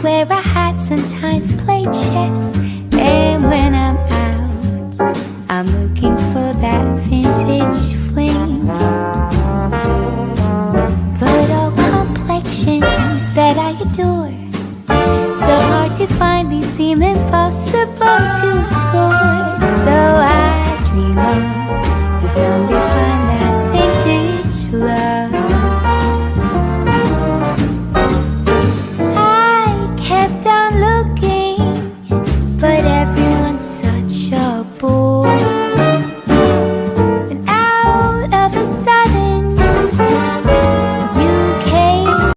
where I had sometimes played chess. And when I'm out, I'm looking for that vintage fling. But all complexions that I adore, so hard to find, these seem impossible to score. So I dream on to someday find that vintage love. I kept on looking, but everyone's such a bore. And out of a sudden, you came.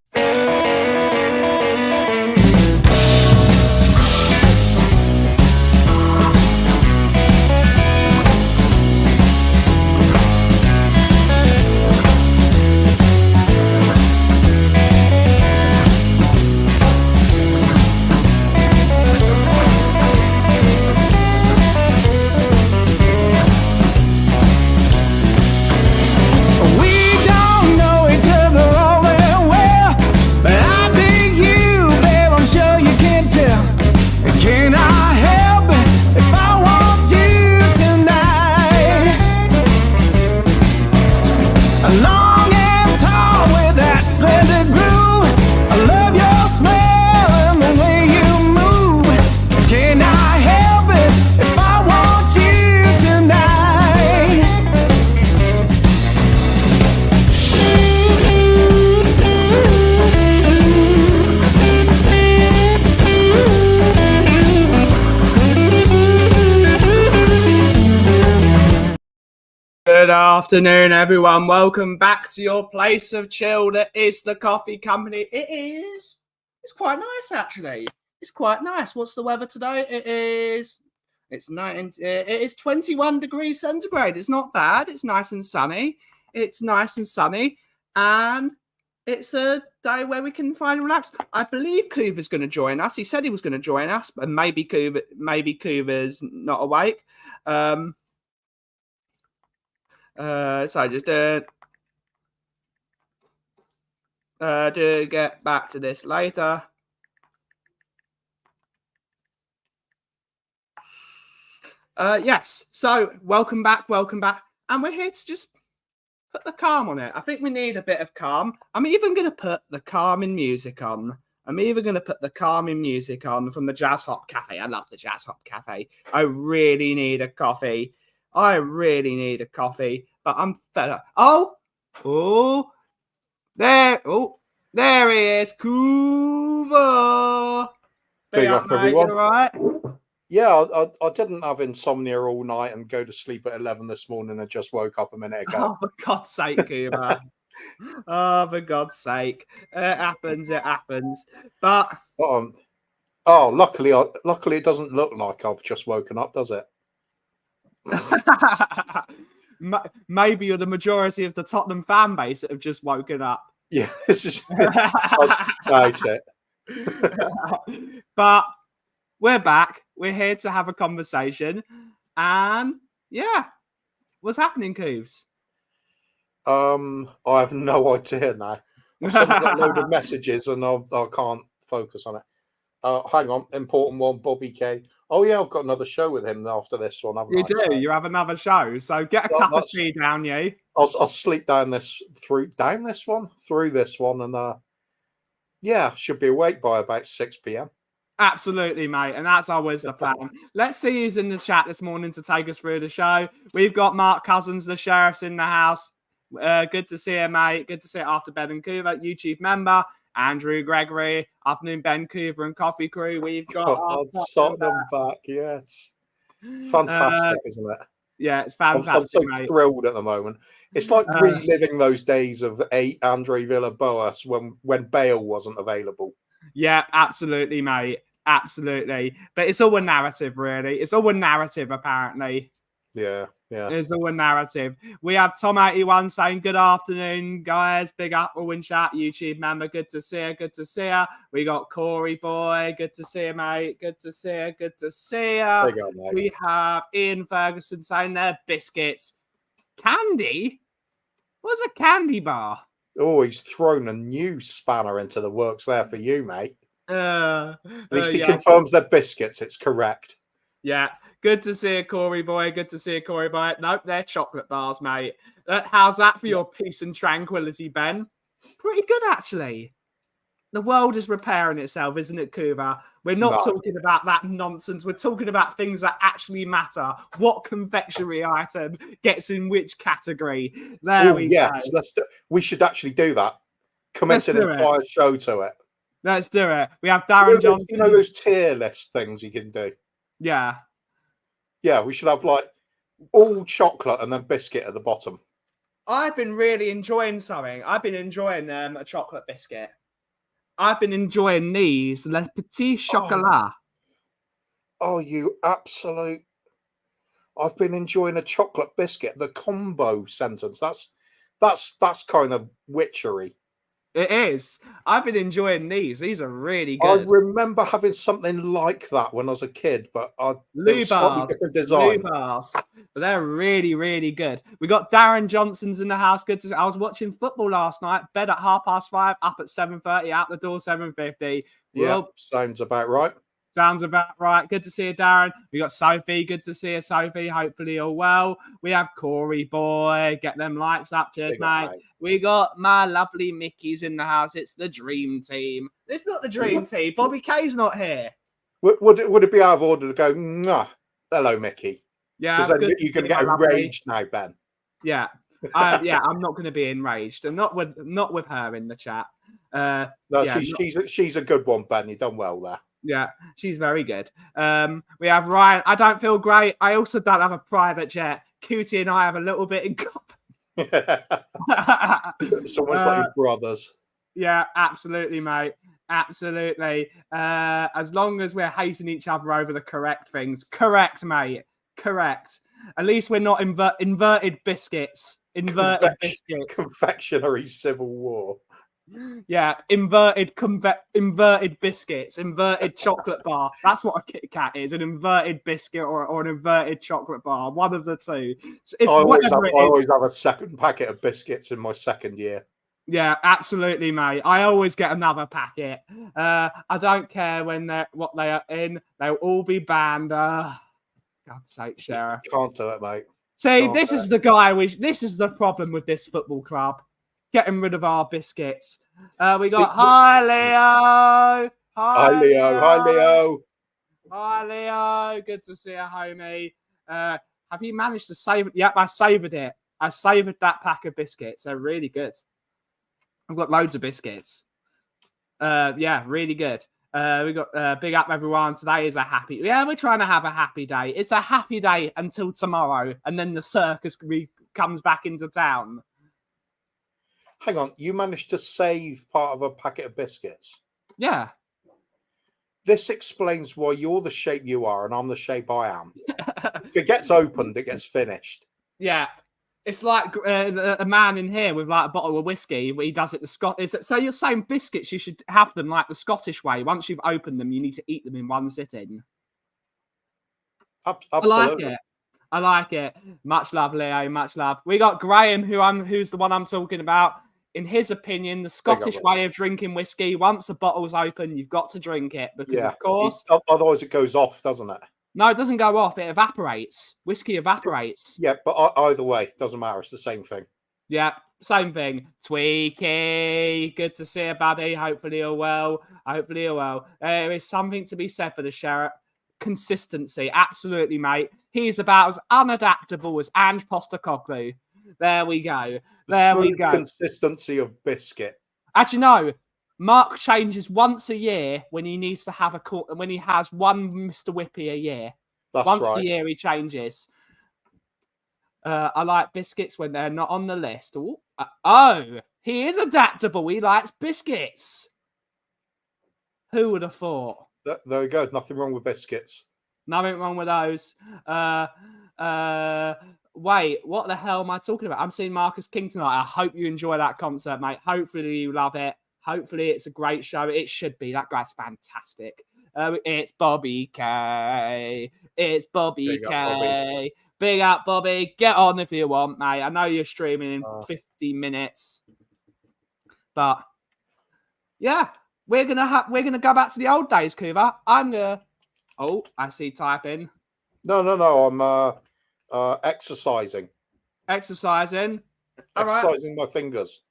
Good afternoon, everyone. Welcome back to your place of chill. That is the Kauffie Company. It's quite nice, actually. It's quite nice. What's the weather today? It is 21 degrees centigrade. It's not bad. It's nice and sunny. And it's a day where we can finally relax. I believe Couvar's going to join us. He said he was going to join us, but maybe Couvar's not awake. So I just do get back to this later. Yes, so welcome back. And we're here to just put the calm on it. I think we need a bit of calm. I'm even going to put the calming music on. from the Jazz Hop Cafe. I love the Jazz Hop Cafe. I really need a coffee. But I'm fed up. There he is, Couva. Big up, everyone. All right? Yeah, I didn't have insomnia all night and go to sleep at 11 this morning and just woke up a minute ago. Oh, for God's sake, Couva. Oh, for God's sake. It happens. But... luckily it doesn't look like I've just woken up, does it? Maybe you're the majority of the Tottenham fan base that have just woken up. Yeah, this is it. But we're back. We're here to have a conversation. And yeah, what's happening, Coves? I have no idea now. I've sent a load of messages and I can't focus on it. Hang on, important one, Bobby K. Oh yeah, I've got another show with him after this one, haven't I? You do. So, you have another show. So get a cup of tea down, you. I'll sleep through this one, and should be awake by about 6 p.m. Absolutely, mate, and that's always the plan. Let's see who's in the chat this morning to take us through the show. We've got Mark Cousins, the sheriff's in the house. Good to see you, mate. Good to see you after Ben and Couva, YouTube member. Andrew Gregory, afternoon Ben, Couva and Coffee Crew. We've got Tottenham back, yes. Fantastic, isn't it? Yeah, it's fantastic. I'm so mate. Thrilled at the moment. It's like reliving those days of Andre Villa-Boas when Bale wasn't available. Yeah, absolutely, mate. Absolutely. But it's all a narrative, really. It's all a narrative, apparently. Yeah. It's all a narrative. We have Tom81 saying, good afternoon, guys. Big up, all in chat. YouTube member, good to see you. We got Corey Boy. Good to see you, mate. Good to see you. Big up, mate. We have Ian Ferguson saying they're biscuits. Candy? What's a candy bar? Oh, he's thrown a new spanner into the works there for you, mate. At least he Yeah, confirms they're biscuits. It's correct. yeah. Good to see you, Corey boy. Good to see you, Corey boy. Nope, they're chocolate bars, mate. How's that for your peace and tranquility, Ben? Pretty good, actually. The world is repairing itself, isn't it, Kuva? We're not No. talking about that nonsense. We're talking about things that actually matter. What confectionery item gets in which category? There Oh we yes, go. we should actually do that. Let's Commit an do it. entire show to it. Let's do it. We have Darren Johnson. You know those tier list things you can do. Yeah. Yeah, we should have like all chocolate and then biscuit at the bottom. I've been really enjoying something. I've been enjoying a chocolate biscuit. I've been enjoying these Le Petit Chocolat. Oh, you absolute! I've been enjoying a chocolate biscuit. The combo sentence. That's kind of witchery. It is. I've been enjoying these. These are really I good. remember having something like that when I was a kid, but it Lou was slightly bars. different design. Lou bars. But they're really, really good. We got Darren Johnson's in the house. Good to see. I was watching football last night. Bed at 5:30, up at 7:30, out the door 7:50. Yeah, Well, sounds about right. sounds about right. Good to see you, Darren. We got Sophie. Good to see you, Sophie. Hopefully you're well. We have Corey boy. Get them likes up. Cheers, Big up, mate. We got my lovely Mickey's in the house. It's the dream team. It's not the dream team. Bobby K's not here. Would it be out of order to go, nah, hello, Mickey? Yeah, Because then good you're to going to see get my lovely- enraged now, Ben. Yeah. Yeah, I'm not going to be enraged. And not with her in the chat. No, yeah, she's a good one, Ben. You've done well there. Yeah, she's very good. We have Ryan. I don't feel great. I also don't have a private jet. Cutie and I have a little bit in common. It's almost like your brothers. Yeah, absolutely, mate. Absolutely. As long as we're hating each other over the correct things. Correct, mate. Correct. At least we're not inverted biscuits. Inverted biscuits. Confectionery civil war. Yeah, inverted biscuits, inverted chocolate bar. That's what a Kit Kat is, an inverted biscuit or an inverted chocolate bar. One of the two. I always have a second packet of biscuits in my second year. Yeah, absolutely, mate. I always get another packet. I don't care what they are in. They'll all be banned. God's sake, Sheriff. Can't do it, mate. See, this is the problem with this football club. Getting rid of our biscuits. We got hi Leo. Hi Leo. Hi Leo. Hi Leo. Good to see you, homie. Have you managed to save it? Yep, I saved it. I saved that pack of biscuits. They're really good. I've got loads of biscuits. Yeah, really good. We got big up everyone. Today is a happy. Yeah, we're trying to have a happy day. It's a happy day until tomorrow, and then the circus comes back into town. Hang on, you managed to save part of a packet of biscuits? Yeah. This explains why you're the shape you are and I'm the shape I am. If it gets opened, it gets finished. Yeah. It's like a man in here with like a bottle of whiskey. He does it the Scottish. So you're saying biscuits, you should have them like the Scottish way. Once you've opened them, you need to eat them in one sitting. Absolutely. I like it. Much love, Leo. Much love. We got Graham, who's the one I'm talking about. In his opinion, the Scottish way of drinking whiskey, once a bottle's open, you've got to drink it because, of course... Otherwise it goes off, doesn't it? No, it doesn't go off. It evaporates. Whiskey evaporates. Yeah, but either way, it doesn't matter. It's the same thing. Yeah, same thing. Tweaky, good to see you, buddy. Hopefully you're well. There is something to be said for the Sheriff. Consistency, absolutely, mate. He's about as unadaptable as Ange Postecoglou. There we go. Consistency of biscuit. Actually, no. Mark changes once a year when he needs to have when he has one Mr. Whippy a year. That's once right. a year he changes. I like biscuits when they're not on the list. He is adaptable. He likes biscuits. Who would have thought? There we go. Nothing wrong with biscuits. Nothing wrong with those. Wait, what the hell am I talking about? I'm seeing Marcus King tonight. I hope you enjoy that concert, mate. Hopefully you love it. Hopefully it's a great show. It should be. That guy's fantastic. It's Bobby K. It's Bobby K. Big up, Bobby. Get on if you want, mate. I know you're streaming in 50 minutes. But, yeah. we're gonna go back to the old days, Kuva. I'm gonna. Oh, I see typing. No. I'm exercising. Exercising. All right. Exercising my fingers.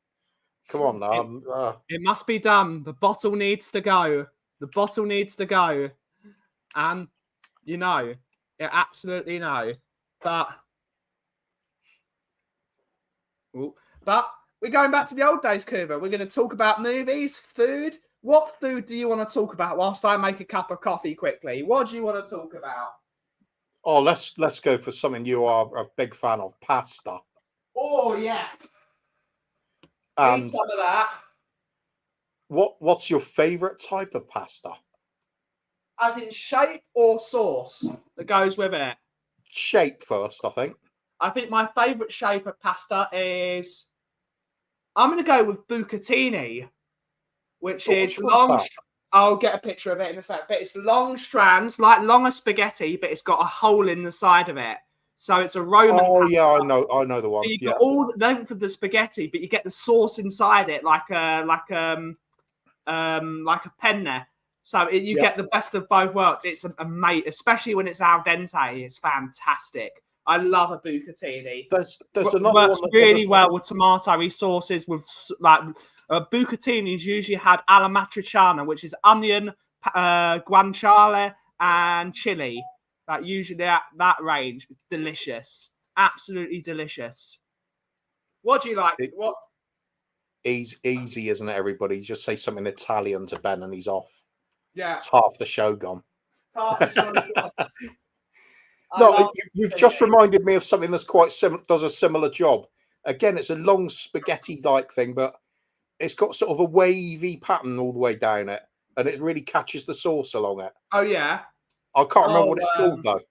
Come on now. It must be done. The bottle needs to go. The bottle needs to go. And you absolutely know. But we're going back to the old days, Kuva. We're going to talk about movies, food. What food do you want to talk about whilst I make a cup of coffee quickly? What do you want to talk about? Oh, let's go for something you are a big fan of, pasta. Oh, yes. And Need some of that. What's your favourite type of pasta? As in shape or sauce that goes with it? Shape first, I think. I think my favourite shape of pasta is... I'm going to go with bucatini, which is long... I'll get a picture of it in a sec. But it's long strands, like longer spaghetti, but it's got a hole in the side of it. So it's a Roman pasta. Yeah, I know the one. So you get all the length of the spaghetti, but you get the sauce inside it, like a penne. So you get the best of both worlds. It's amazing, especially when it's al dente. It's fantastic. I love a bucatini. There's another works one that really well with tomatoey sauces. With like bucatini is usually had alla matriciana, which is onion, guanciale, and chili. That usually that range is delicious, absolutely delicious. What do you like? What? Easy, isn't it? Everybody just say something Italian to Ben, and he's off. Yeah, it's half the show gone. Half the show gone. No, you've just reminded me of something that's quite similar. Does a similar job. Again, it's a long spaghetti-like thing, but it's got sort of a wavy pattern all the way down it, and it really catches the sauce along it. Oh yeah. I can't remember what it's called though.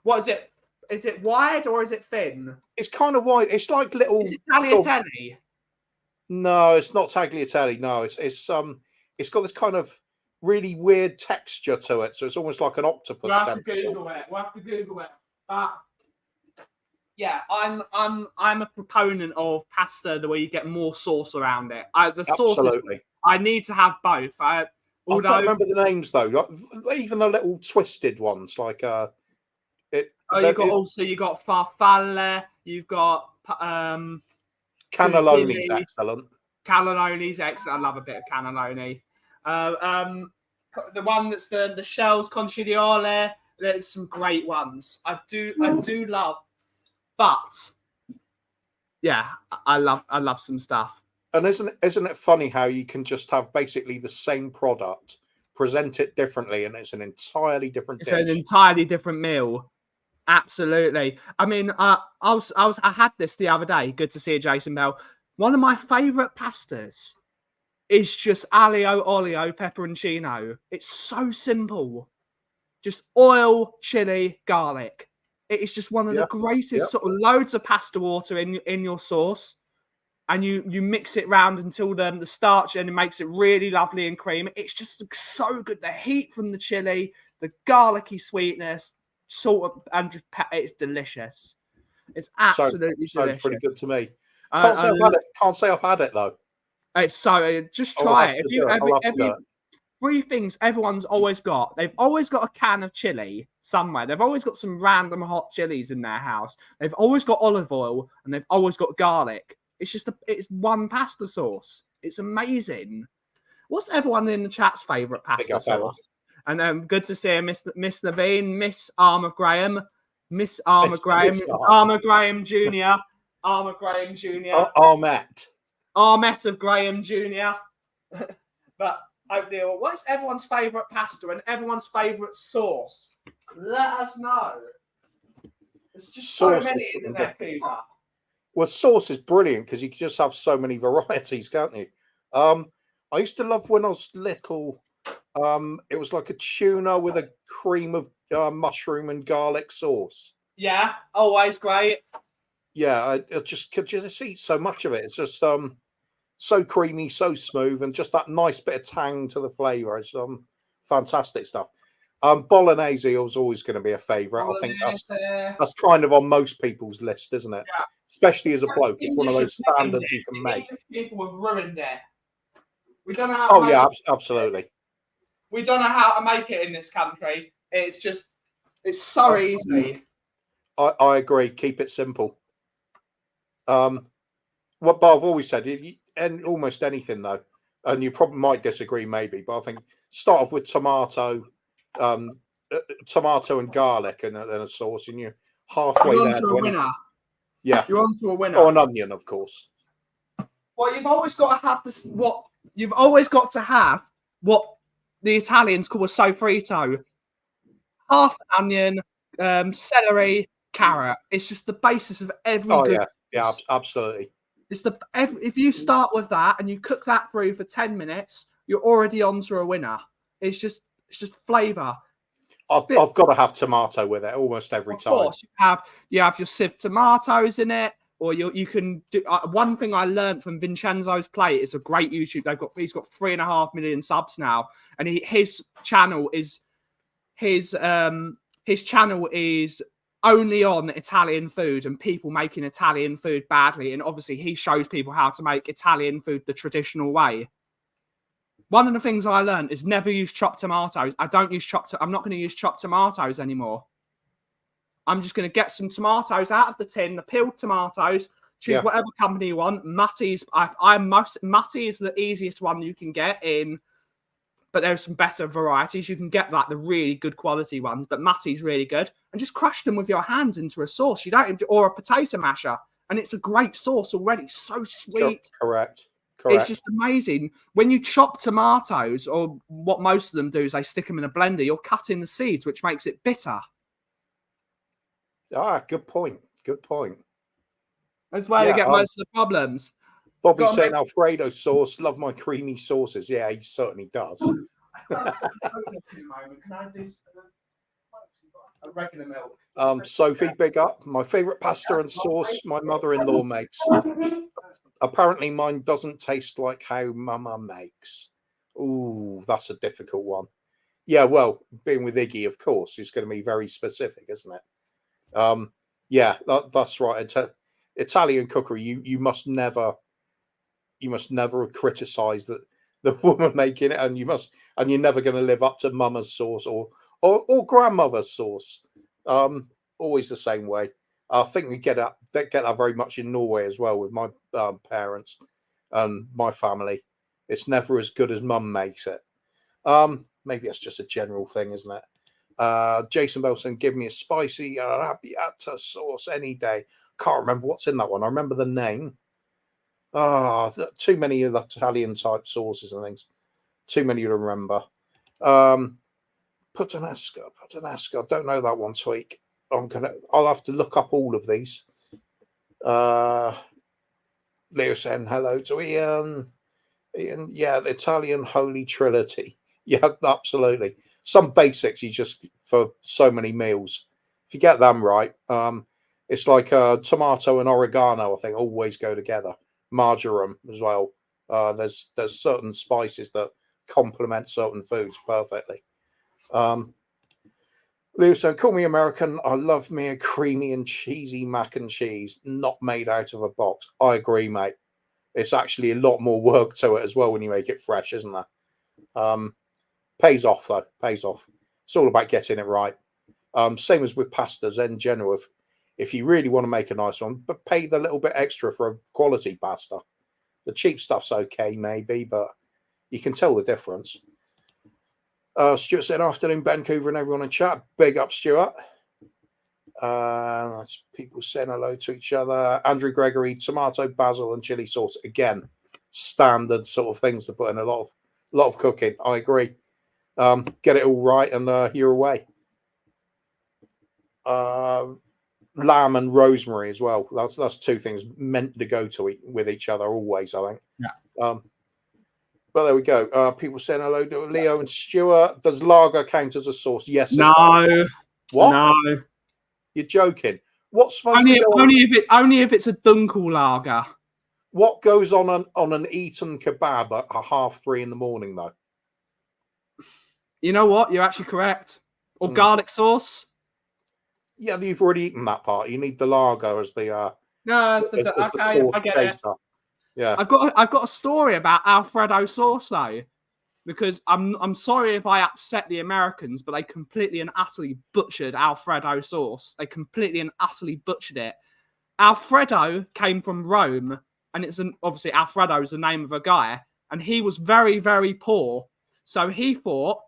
What is it? Is it wide or is it thin? It's kind of wide. It's like little. Is it tagliatelle? No, it's not tagliatelle. No, it's got this kind of really weird texture to it, so it's almost like an octopus. We'll have to Google it. But yeah, I'm a proponent of pasta the way you get more sauce around it. Absolutely. I need to have both. I don't remember the names though. Even the little twisted ones, like you've got farfalle. You've got cannelloni's excellent. Cannelloni's excellent. I love a bit of cannelloni. The one that's the shells conchigliole. There's some great ones. I do love, but yeah, I love some stuff. And isn't it funny how you can just have basically the same product, present it differently, and it's an entirely different dish. It's an entirely different meal. Absolutely. I mean, I had this the other day. Good to see you, Jason Bell. One of my favourite pastas is just aglio olio pepperoncino. It's so simple. Just oil, chili, garlic. It is just one of the greatest sort of loads of pasta water in your sauce. And you mix it round until the starch and it makes it really lovely and creamy. It's just so good. The heat from the chili, the garlicky sweetness, salt and just it's delicious. It's absolutely delicious. Sounds pretty good to me. Can't say I've had it though. It's so just try it. Three things everyone's always got. They've always got a can of chili somewhere. They've always got some random hot chilies in their house. They've always got olive oil and they've always got garlic. It's just it's one pasta sauce. It's amazing. What's everyone in the chat's favourite pasta sauce? And good to see Miss Levine, Miss Armour Graham, Miss Armour Graham, Armour Graham Jr., Armour Graham Jr., Armette of Graham Jr. But O'Neill, what's everyone's favourite pasta and everyone's favourite sauce? Let us know. There's just so many, isn't there, Peter? Well, sauce is brilliant because you can just have so many varieties, can't you? I used to love when I was little. It was like a tuna with a cream of mushroom and garlic sauce. Yeah, always great. Yeah, I just could just eat so much of it. It's just so creamy, so smooth, and just that nice bit of tang to the flavour. It's fantastic stuff. Bolognese was always going to be a favourite. I think that's kind of on most people's list, isn't it? Yeah. Especially as a bloke, it's one of those standards you can make. People have ruined it. We don't know how. Oh yeah, absolutely. We don't know how to make it in this country. It's so easy. I agree. Keep it simple. What I've always said, and almost anything though, and you probably might disagree, maybe, but I think start off with tomato and garlic and a sauce, and you're halfway You're there onto to a winner. anything. Yeah, You're onto a winner. or an onion, of course. Well, you've always got to have this. What you've always got to have what the Italians call a sofrito. Half an onion, celery, carrot. It's just the basis of every Oh good. yeah, absolutely. It's if you start with that and you cook that through for 10 minutes, you're already onto a winner. It's just flavour. I've got to have tomato with it almost every time. Of course, you have your sieved tomatoes in it, or you can do. One thing I learned from Vincenzo's Plate is a great YouTube. He's got 3.5 million subs now, and his channel is only on Italian food and people making Italian food badly. And obviously, he shows people how to make Italian food the traditional way. One of the things I learned is never use chopped tomatoes. I'm not going to use chopped tomatoes anymore. I'm just going to get some tomatoes out of the tin, the peeled tomatoes. Choose whatever company you want. Matti's, Matti is the easiest one you can get in, but there's some better varieties. You can get the really good quality ones, but Matti's really good. And just crush them with your hands into a sauce. You don't, or a potato masher, and it's a great sauce already. So sweet. Correct. It's just amazing. When you chop tomatoes, or what most of them do is they stick them in a blender, you're cutting the seeds, which makes it bitter. Good point. Good point. That's where they get most of the problems. Bobby's saying Alfredo sauce. Love my creamy sauces. Yeah, he certainly does. Can I do a regular milk? Sophie, big up. My favourite pasta and sauce my mother-in-law makes. Apparently mine doesn't taste like how Mama makes. Ooh, that's a difficult one. Yeah, well, being with Iggy, of course, it's going to be very specific, isn't it? Yeah, that's right. Italian cookery, you must never criticize the woman making it, and you're never going to live up to Mama's sauce or grandmother's sauce. Always the same way. I think we get that very much in Norway as well with my parents and my family. It's never as good as Mum makes it. Maybe it's just a general thing, isn't it? Jason Belson, give me a spicy arrabbiata sauce any day. Can't remember what's in that one. I remember the name. Too many of the Italian type sauces and things. Too many to remember. Puttanesca. I don't know that one, Tweak. I'll have to look up all of these. Leo saying hello to Ian. Yeah, the Italian Holy Trinity. Yeah, absolutely. Some basics you just for so many meals. If you get them right, it's like tomato and oregano. I think always go together. Marjoram as well. There's certain spices that complement certain foods perfectly. Leo said, call me American. I love me a creamy and cheesy mac and cheese, not made out of a box. I agree, mate. It's actually a lot more work to it as well when you make it fresh, isn't there? Pays off, though. Pays off. It's all about getting it right. Same as with pastas in general. If you really want to make a nice one, but pay the little bit extra for a quality pasta. The cheap stuff's okay, maybe, but you can tell the difference. Stuart said, afternoon, Vancouver, and everyone in chat. Big up, Stuart. That's people saying hello to each other. Andrew Gregory, tomato, basil, and chili sauce. Again, standard sort of things to put in a lot of cooking. I agree. Get it all right, and you're away. Lamb and rosemary as well. That's two things meant to go to with each other always, I think. Yeah. But there we go. People saying hello to Leo and Stuart. Does lager count as a sauce? Yes. No. What? No. You're joking. What's supposed only to go only if it's a dunkel lager. What goes on an Eton kebab at 3:30 in the morning, though? You know what? You're actually correct. Or garlic sauce. Yeah, you've already eaten that part. You need the lager as the no, it's the sauce I get chaser. Yeah. I've got a story about Alfredo sauce though, because I'm sorry if I upset the Americans, but they completely and utterly butchered Alfredo sauce. They completely and utterly butchered it. Alfredo came from Rome, and obviously Alfredo is the name of a guy, and he was very, very poor. So he thought,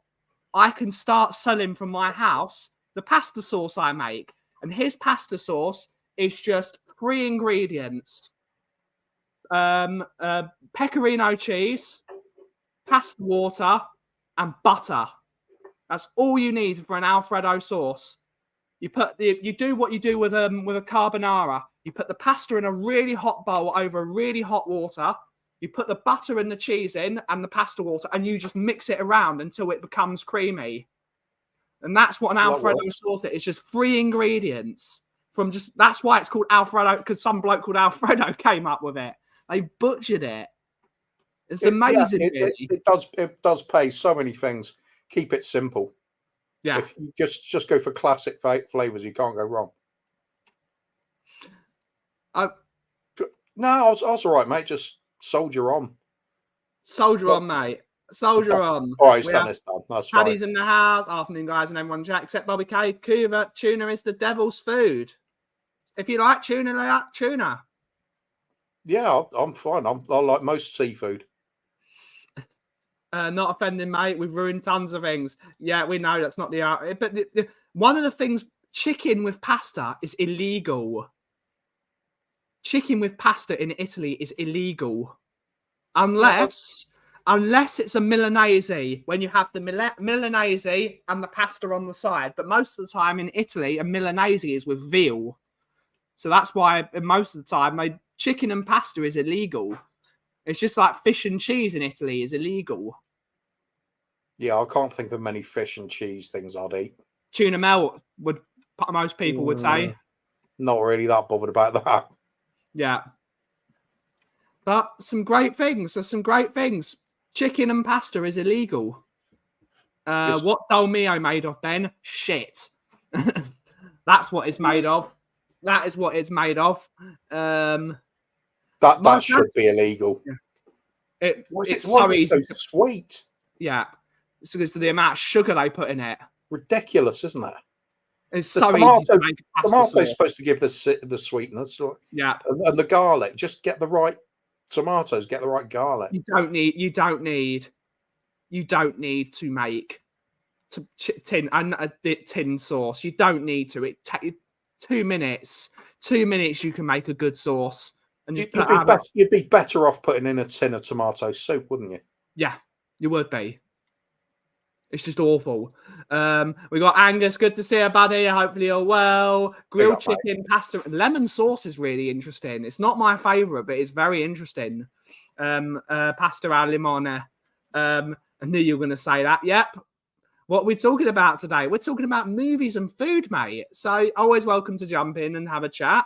I can start selling from my house the pasta sauce I make. And his pasta sauce is just 3 ingredients. Pecorino cheese, pasta water, and butter. That's all you need for an Alfredo sauce. You do what you do with a carbonara. You put the pasta in a really hot bowl over really hot water. You put the butter and the cheese in and the pasta water, and you just mix it around until it becomes creamy. And that's what an Alfredo sauce is. It's just 3 ingredients that's why it's called Alfredo, because some bloke called Alfredo came up with it. They butchered it. It's amazing. It does pay so many things. Keep it simple. Yeah. If you just go for classic flavors, you can't go wrong. No, I was all right, mate. Just soldier on. Soldier on, mate. Soldier on. All right, it's done. It's done. That's fine. Paddy's in the house. Afternoon, guys, and everyone chat except Bobby K. Tuna is the devil's food. If you like tuna, like tuna. Yeah, I'm fine. I like most seafood. Not offending, mate. We've ruined tons of things. Yeah, we know that's not the art. But one of the things, chicken with pasta is illegal. Chicken with pasta in Italy is illegal. Unless it's a Milanese, when you have the Milanese and the pasta on the side. But most of the time in Italy, a Milanese is with veal. So that's why most of the time, chicken and pasta is illegal. It's just like fish and cheese in Italy is illegal. Yeah, I can't think of many fish and cheese things I'd eat. Tuna melt most people would say. Not really that bothered about that. Yeah. But some great things. There's some great things. Chicken and pasta is illegal. What dolmio made of, Ben? Shit. That's what it's made of. That is what it's made of. That should be illegal. Yeah. It's so easy. So sweet. Yeah. It's because of the amount of sugar they put in it. Ridiculous, isn't it? It's so easy to make a pasta tomato's sauce. supposed to give the sweetness. Yeah. And the garlic. Just get the right tomatoes. Get the right garlic. You don't need to make tin sauce. You don't need to. It takes 2 minutes. 2 minutes you can make a good sauce. And you'd be better off putting in a tin of tomato soup, wouldn't you? Yeah, you would be. It's just awful. We got Angus. Good to see you, buddy. Hopefully you're well. Grilled chicken, pasta. Lemon sauce is really interesting. It's not my favourite, but it's very interesting. Pasta al limone. I knew you were going to say that. Yep. What we're talking about today, we're talking about movies and food, mate. So always welcome to jump in and have a chat.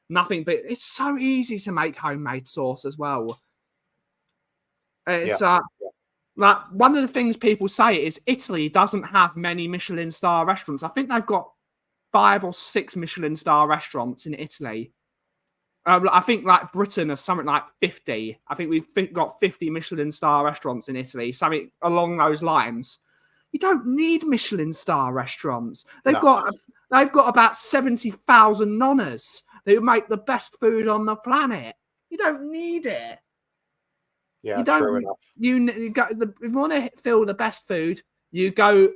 Nothing, but it's so easy to make homemade sauce as well. It's like one of the things people say is Italy doesn't have many Michelin star restaurants. I think they've got 5 or 6 Michelin star restaurants in Italy. I think like Britain has something like 50. I think we've got 50 Michelin star restaurants in Italy, something along those lines. You don't need Michelin star restaurants. They've got about 70,000 nonnas who make the best food on the planet. You don't need it. Yeah, true enough. If you want to feel the best food, you go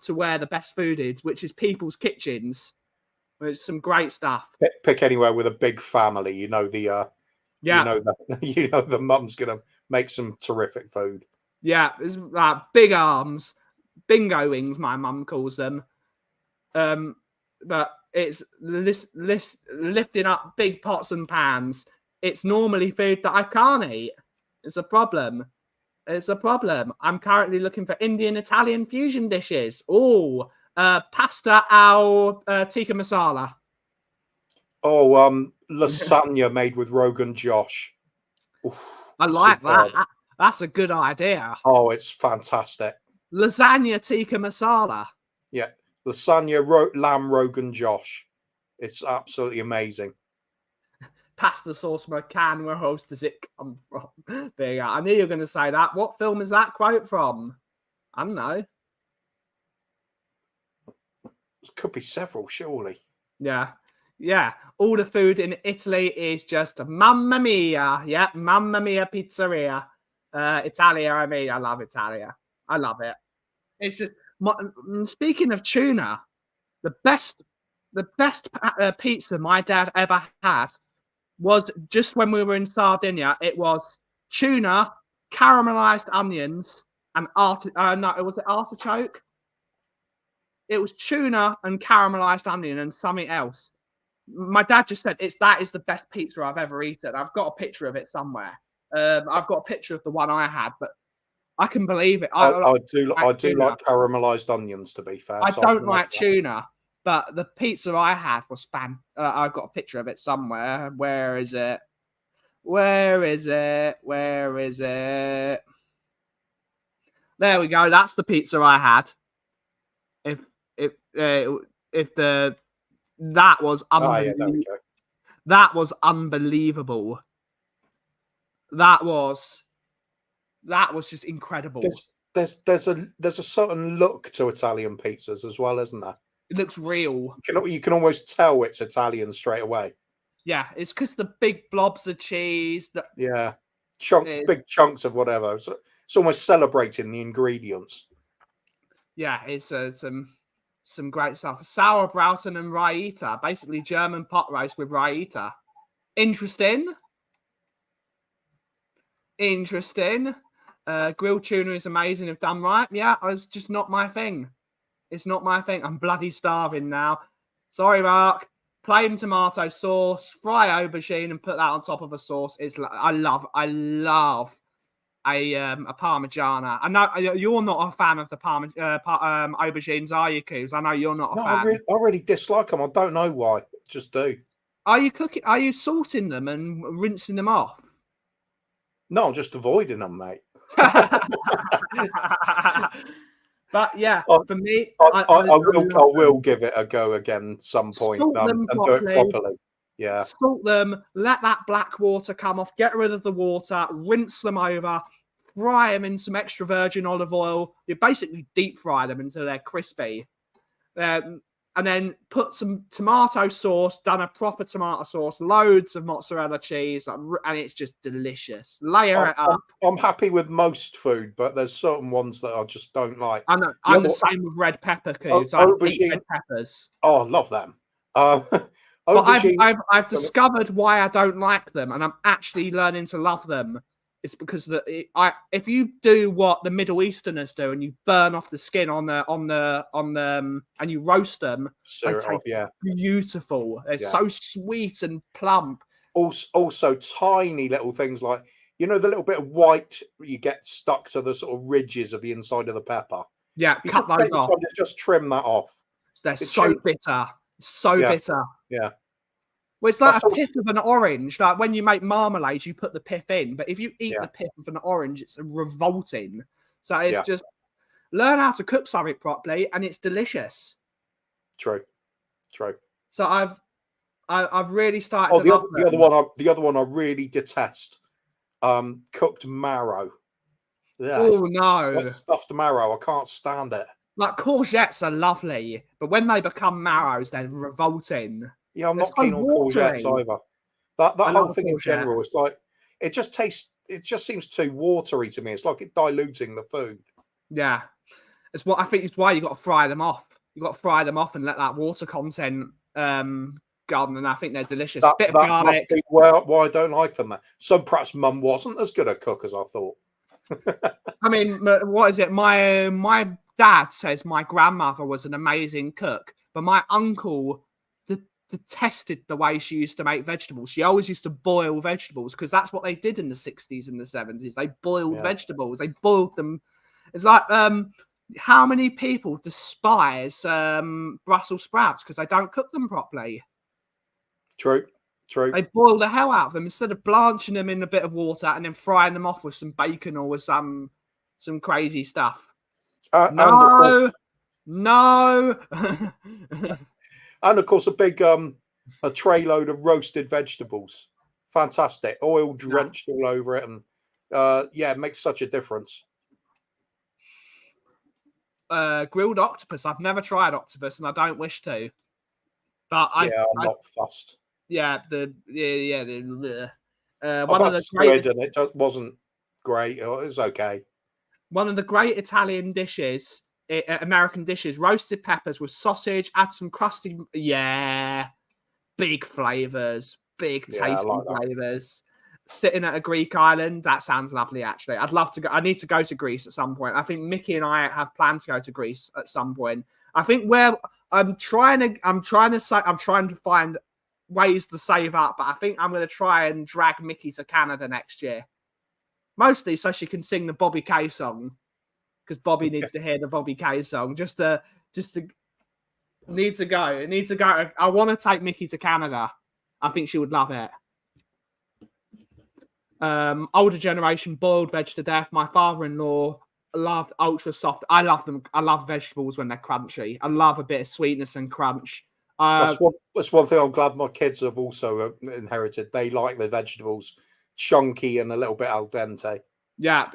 to where the best food is, which is people's kitchens. There's some great stuff. Pick anywhere with a big family. You know the mum's gonna make some terrific food. Yeah, it's like big arms, bingo wings. My mum calls them. But it's lifting up big pots and pans. It's normally food that I can't eat. It's a problem. I'm currently looking for Indian Italian fusion dishes. Oh, pasta al tikka masala. Oh, lasagna made with Rogan Josh. Oof, I like that. That's a good idea. Oh, it's fantastic. Lasagna tikka masala. Yeah, lasagna lamb Rogan Josh. It's absolutely amazing. pasta sauce from a can. Where else does it come from? There you go. I knew you were going to say that. What film is that quote from? I don't know. It could be several, surely. Yeah. All the food in Italy is just mamma mia. Yeah, mamma mia pizzeria. Italia, I mean, I love Italia. I love it. It's just speaking of tuna, the best pizza my dad ever had was just when we were in Sardinia. It was tuna, caramelized onions, and artichoke. It was tuna and caramelized onion and something else. My dad just said that is the best pizza I've ever eaten. I've got a picture of it somewhere. I've got a picture of the one I had, but I can believe it. I do tuna. like caramelized onions, to be fair. I so don't like tuna, but the pizza I had was fan. I've got a picture of it somewhere. Where is it? Where is it? Where is it? There we go. That's the pizza I had. That was unbelievable. That was unbelievable. That was just incredible. There's a certain look to Italian pizzas as well, isn't there? It looks real. You can almost tell it's Italian straight away. Yeah, it's because the big blobs of cheese. Big chunks of whatever. It's almost celebrating the ingredients. Yeah, it's some great stuff. Sauerbraten and Raita, basically German pot roast with Raita. Interesting. Grilled tuna is amazing if done right. Yeah, it's just not my thing. It's not my thing. I'm bloody starving now. Sorry, Mark. Plain tomato sauce, fry aubergine, and put that on top of a sauce. I love a Parmigiana. I know you're not a fan of the aubergines, are you, Coos? I know you're not a fan. I really dislike them. I don't know why. Just do. Are you salting them and rinsing them off? No, I'm just avoiding them, mate. But yeah, for me, I will give it a go again some point and do it properly. Yeah, salt them, let that black water come off, get rid of the water, rinse them over, fry them in some extra virgin olive oil. You basically deep fry them until they're crispy. And then put some tomato sauce, done a proper tomato sauce, loads of mozzarella cheese, and it's just delicious. Layer it up. I'm happy with most food, but there's certain ones that I just don't like. I know. I'm the same with red pepper, Coos. I hate red peppers. Oh, I love them. But I've discovered why I don't like them, and I'm actually learning to love them. It's because if you do what the Middle Easterners do and you burn off the skin on them and you roast them, they taste beautiful. They're so sweet and plump. Also, tiny little things like the little bit of white you get stuck to the sort of ridges of the inside of the pepper. Yeah, cut those off. Just trim that off. They're so bitter. So bitter. Yeah. Well, it's like a pith of an orange. Like when you make marmalade, you put the pith in. But if you eat the pith of an orange, it's revolting. So it's just learn how to cook something properly, and it's delicious. True. So I've really started to love them. The other one I really detest. Cooked marrow. Yeah. Oh no. That's stuffed marrow. I can't stand it. Like courgettes are lovely, but when they become marrows, they're revolting. Yeah, I'm not keen on courgettes either. That whole thing in general, it's like it just seems too watery to me. It's like it's diluting the food. Yeah, I think it's why you got to fry them off. You got to fry them off and let that water content go on, and I think they're delicious. Bit of garlic. Must be why I don't like them. So perhaps Mum wasn't as good a cook as I thought. I mean, what is it? My dad says my grandmother was an amazing cook, but my uncle detested the way she used to make vegetables. She always used to boil vegetables because that's what they did in the 60s and the 70s. They boiled vegetables. They boiled them. It's like how many people despise Brussels sprouts because they don't cook them properly? True. They boil the hell out of them instead of blanching them in a bit of water and then frying them off with some bacon or with some crazy stuff. No. And of course, a big a tray load of roasted vegetables. fantastic. Oil drenched all over it, and it makes such a difference. Grilled octopus. I've never tried octopus, and I don't wish to. But I'm not fussed. Yeah, one I've of had the squid, great, and it just wasn't great. It was okay. one of the great Italian dishes, American dishes, roasted peppers with sausage. Add some crusty, big flavors, big Yeah, I tasty like that. flavors. Sitting at a Greek island, that sounds lovely. Actually, I'd love to go. I need to go to Greece at some point. I think Mickey and I have planned to go to Greece at some point. I think I'm trying to find ways to save up, but I think I'm going to try and drag Mickey to Canada next year, mostly so she can sing the Bobby K song, because Bobby needs to hear the Bobby K song. Just to need to go. I want to take Mickey to Canada. I think she would love it. Older generation, boiled veg to death. My father-in-law loved ultra soft. I love them. I love vegetables when they're crunchy. I love a bit of sweetness and crunch. That's one thing I'm glad my kids have also inherited. They like the vegetables chunky and a little bit al dente. Yeah.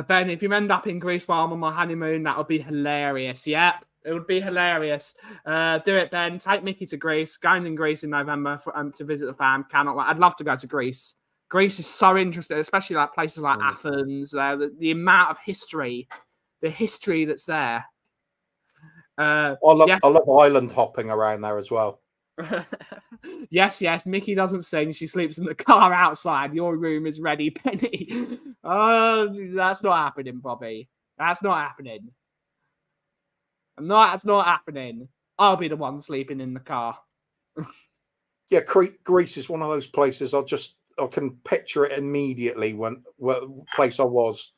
Ben, if you end up in Greece while I'm on my honeymoon, that would be hilarious. Yeah, it would be hilarious. Do it, Ben. Take Mickey to Greece. Going in Greece in November to visit the fam. Cannot wait. I'd love to go to Greece. Greece is so interesting, especially like places like Athens. The amount of history, the history that's there. I love island hopping around there as well. Yes. Mickey doesn't sing. She sleeps in the car outside. Your room is ready, Penny. That's not happening, Bobby. That's not happening. That's not happening. I'll be the one sleeping in the car. Yeah, Greece is one of those places I can picture it immediately place I was.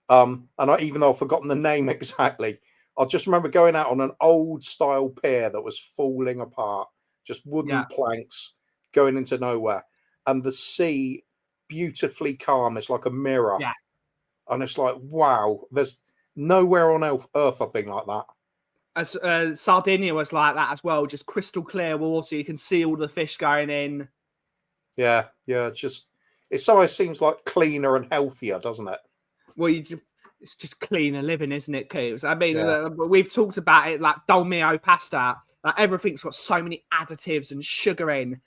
And even though I've forgotten the name exactly, I just remember going out on an old style pier that was falling apart. Just wooden planks going into nowhere, and the sea beautifully calm. It's like a mirror, and it's like, wow, there's nowhere on earth I've been like that. As Sardinia was like that as well, just crystal clear water. You can see all the fish going in. Yeah, it always seems like cleaner and healthier, doesn't it? Well, it's just cleaner living, isn't it, Coops? I mean, we've talked about it, like dolmio pasta. Like everything's got so many additives and sugar in.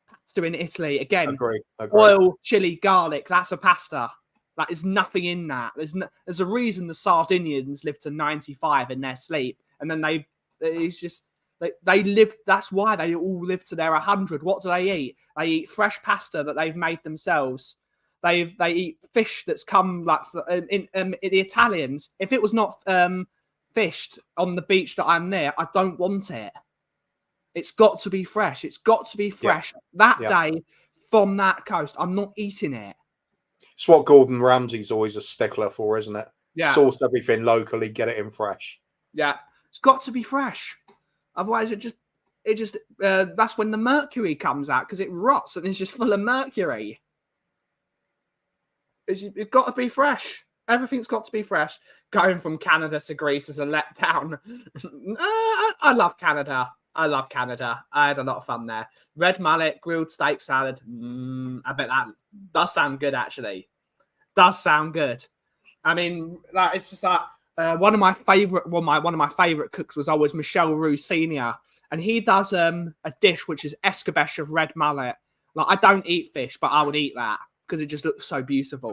Pasta in Italy, again, Agree. oil, chili, garlic. That's a pasta. Like there's nothing in that. There's a reason the Sardinians live to 95 in their sleep, and then they live. That's why they all live to their 100. What do they eat? They eat fresh pasta that they've made themselves. They eat fish that's come like in the Italians. If it was not fished on the beach that I'm near, I don't want it. It's got to be fresh. It's got to be fresh that day from that coast. I'm not eating it. It's what Gordon Ramsay's always a stickler for, isn't it? Yeah. Source everything locally, get it in fresh. Yeah. It's got to be fresh. Otherwise, that's when the mercury comes out, because it rots and it's just full of mercury. It's got to be fresh. Everything's got to be fresh. Going from Canada to Greece is a letdown. I love Canada. I had a lot of fun there. Red mullet, grilled steak salad. I bet that does sound good, actually. Does sound good. I mean, it's just like one of my favorite cooks was always Michel Roux Senior, and he does a dish which is escabeche of red mullet. Like I don't eat fish, but I would eat that because it just looks so beautiful.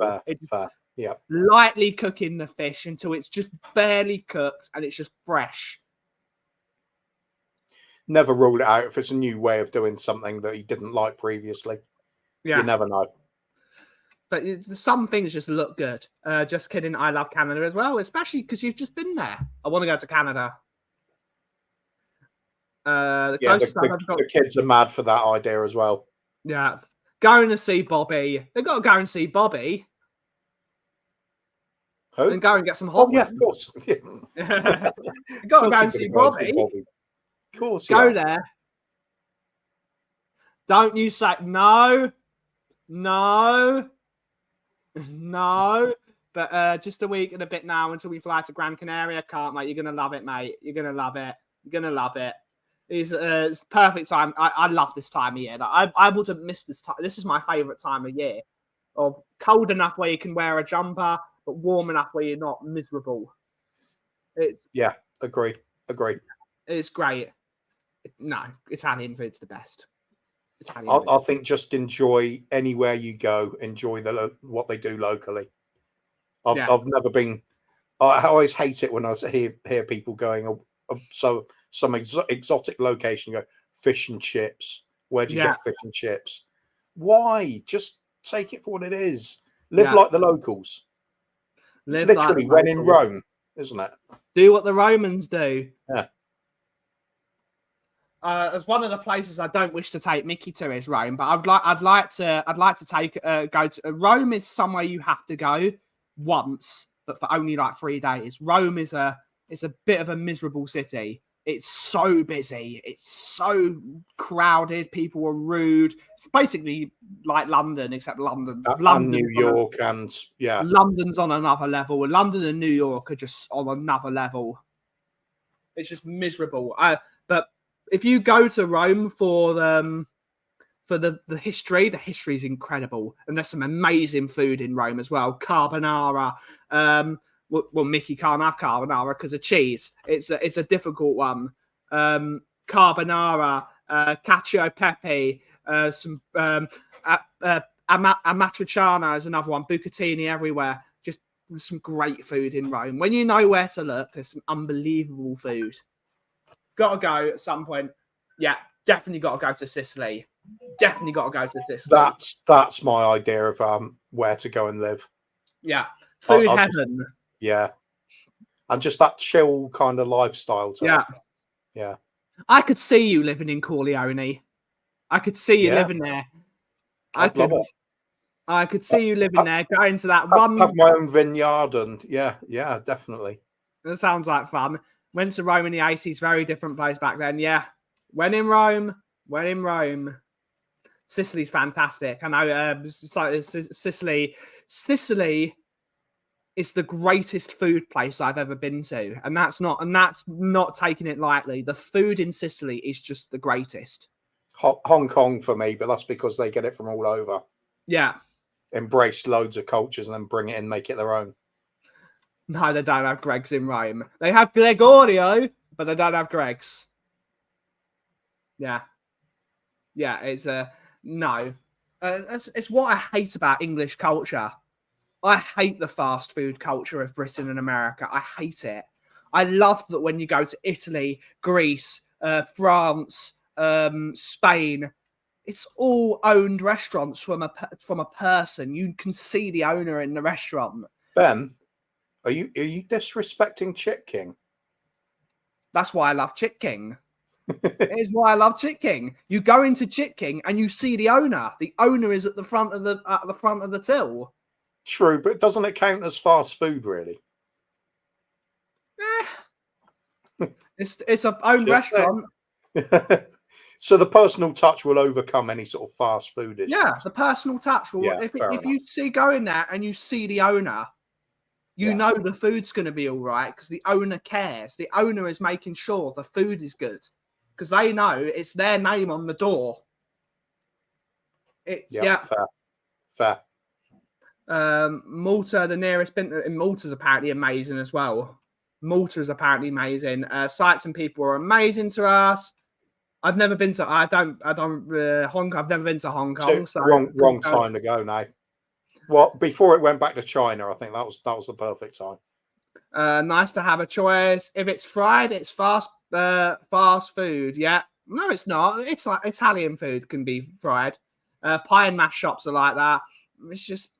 Fair. Yeah. Lightly cooking the fish until it's just barely cooked and it's just fresh. Never rule it out if it's a new way of doing something that you didn't like previously. Yeah. You never know. But some things just look good. Just kidding. I love Canada as well, especially because you've just been there. I want to go to Canada. The kids are mad for that idea as well. Yeah. Going to see Bobby. They've got to go and see Bobby. Who? And go and get some hot wings. Of course. You've got to go and see Bobby. Of course. Go there. Don't you say no. But just a week and a bit now until we fly to Gran Canaria. Can't wait. You're going to love it, mate. You're going to love it. It's perfect time. I love this time of year. Like, I wouldn't miss this time. This is my favourite time of year. Of cold enough where you can wear a jumper, but warm enough where you're not miserable. It's agree. It's great. No, Italian food's the best. I think just enjoy anywhere you go. Enjoy what they do locally. I've never been. I always hate it when I hear people going some exotic location. Go fish and chips. Where do you get fish and chips? Why? Just take it for what it is. Live like the locals. Literally, when in Rome, isn't it? Do what the Romans do. Yeah. As one of the places I don't wish to take Mickey to is Rome, but I'd like to take go to Rome. Is somewhere you have to go once, but for only like 3 days. Rome is a bit of a miserable city. It's so busy. It's so crowded. People are rude. It's basically like London, except London and New York, London's on another level. London and New York are just on another level. It's just miserable. But if you go to Rome for the history is incredible, and there's some amazing food in Rome as well. Carbonara. Well, Mickey can't have carbonara because of cheese. It's a difficult one. Carbonara, cacio e pepe, some amatriciana is another one. Bucatini everywhere. Just some great food in Rome. When you know where to look, there's some unbelievable food. Got to go at some point. Yeah, definitely got to go to Sicily. Definitely got to go to Sicily. That's my idea of where to go and live. Yeah, food heaven. And just that chill kind of lifestyle. Yeah. I could see you living in Corleone. I could see you living there. Love it. I could see you living there, going to that have my own vineyard, and yeah, definitely. That sounds like fun. Went to Rome in the 80s, very different place back then. Yeah, when in Rome. Sicily's fantastic. I know Sicily is the greatest food place I've ever been to, and that's not taking it lightly. The food in Sicily is just the greatest. Hong Kong for me, but that's because they get it from all over. Yeah, embrace loads of cultures and then bring it in, make it their own. No, they don't have Greg's in Rome. They have Gregorio, but they don't have Greg's. Yeah, it's no. It's what I hate about English culture. I hate the fast food culture of Britain and America. I hate it. I love that when you go to Italy, Greece, France, Spain, it's all owned restaurants from a person. You can see the owner in the restaurant. Ben, are you disrespecting Chick King? That's why I love Chick King. It is why I love Chick King. You go into Chick King and you see the owner. The owner is at the front of the till. True, but doesn't it count as fast food, really? It's a own restaurant. So the personal touch will overcome any sort of fast food issue. Yeah, the personal touch will. If you go in there and you see the owner, you know the food's going to be all right because the owner cares. The owner is making sure the food is good because they know it's their name on the door. Fair. Malta, the nearest in Malta's apparently amazing as well. Malta is apparently amazing. Sites and people are amazing to us. I've never been to. Hong Kong. I've never been to Hong Kong. So wrong time to go now. Well, before it went back to China, I think that was the perfect time. Nice to have a choice. If it's fried, it's fast food. Yeah, no, it's not. It's like Italian food can be fried. Pie and mash shops are like that. It's just